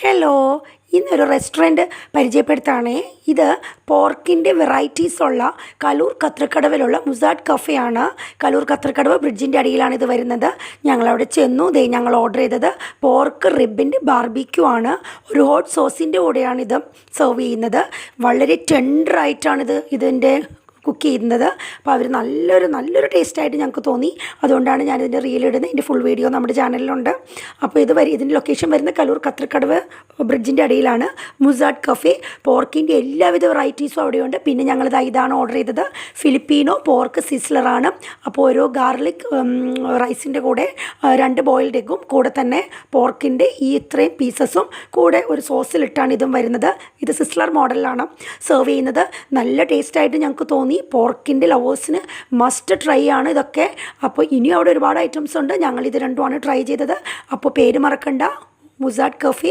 Hello, ഇന്നൊരു restaurant പരിചയപ്പെടുത്താണ്. ഇത് പോർക്കിൻ്റെ വെറൈറ്റീസുള്ള കലൂർ കത്രിക്കടവിലുള്ള മുസാഡ് കഫേയാണ്. കലൂർ കത്രിക്കടവ് ബ്രിഡ്ജിൻ്റെ അടിയിലാണ് ഇത് വരുന്നത്. ഞങ്ങളവിടെ ചെന്നു. ഞങ്ങൾ ഓർഡർ ചെയ്തത് പോർക്ക് റിബിൻ്റെ ബാർബിക്യൂ ആണ്. ഒരു ഹോട്ട് സോസിൻ്റെ കൂടെയാണ് ഇത് സെർവ് ചെയ്യുന്നത്. വളരെ ടെൻഡറായിട്ടാണിത് ഇതിൻ്റെ കുക്ക് ചെയ്യുന്നത്. അപ്പോൾ അവർ നല്ലൊരു ടേസ്റ്റായിട്ട് ഞങ്ങൾക്ക് തോന്നി. അതുകൊണ്ടാണ് ഞാനിതിൻ്റെ റീലിടുന്നത്. ഇതിൻ്റെ ഫുൾ വീഡിയോ നമ്മുടെ ചാനലിലുണ്ട്. അപ്പോൾ ഇതിൻ്റെ ലൊക്കേഷൻ വരുന്നത് കലൂർ കത്രിക്കടവ് ബ്രിഡ്ജിൻ്റെ അടിയിലാണ്. മുസാഡ് കഫേ. പോർക്കിൻ്റെ എല്ലാവിധ വെറൈറ്റീസും അവിടെയുണ്ട്. പിന്നെ ഇതാണ് ഓർഡർ ചെയ്തത്. ഫിലിപ്പീനോ പോർക്ക് സിസ്ലറാണ്. അപ്പോൾ ഓരോ ഗാർലിക് റൈസിൻ്റെ കൂടെ 2 ബോയിൽഡ് എഗ്ഗും കൂടെ തന്നെ പോർക്കിൻ്റെ ഇത്രയും പീസസും കൂടെ ഒരു സോസിലിട്ടാണ് ഇതും വരുന്നത്. ഇത് സിസ്ലർ മോഡലിലാണ് സെർവ് ചെയ്യുന്നത്. നല്ല ടേസ്റ്റായിട്ട് ഞങ്ങൾക്ക് തോന്നി. പോർക്കിൻ്റെ ലവേഴ്സിന് മസ്റ്റ് ട്രൈ ആണ് ഇതൊക്കെ. അപ്പോൾ ഇനിയും അവിടെ ഒരുപാട് ഐറ്റംസ് ഉണ്ട്. ഞങ്ങളിത് രണ്ടുമാണ് ട്രൈ ചെയ്തത്. അപ്പോൾ പേര് മറക്കണ്ട, മുസാഡ് കഫേ.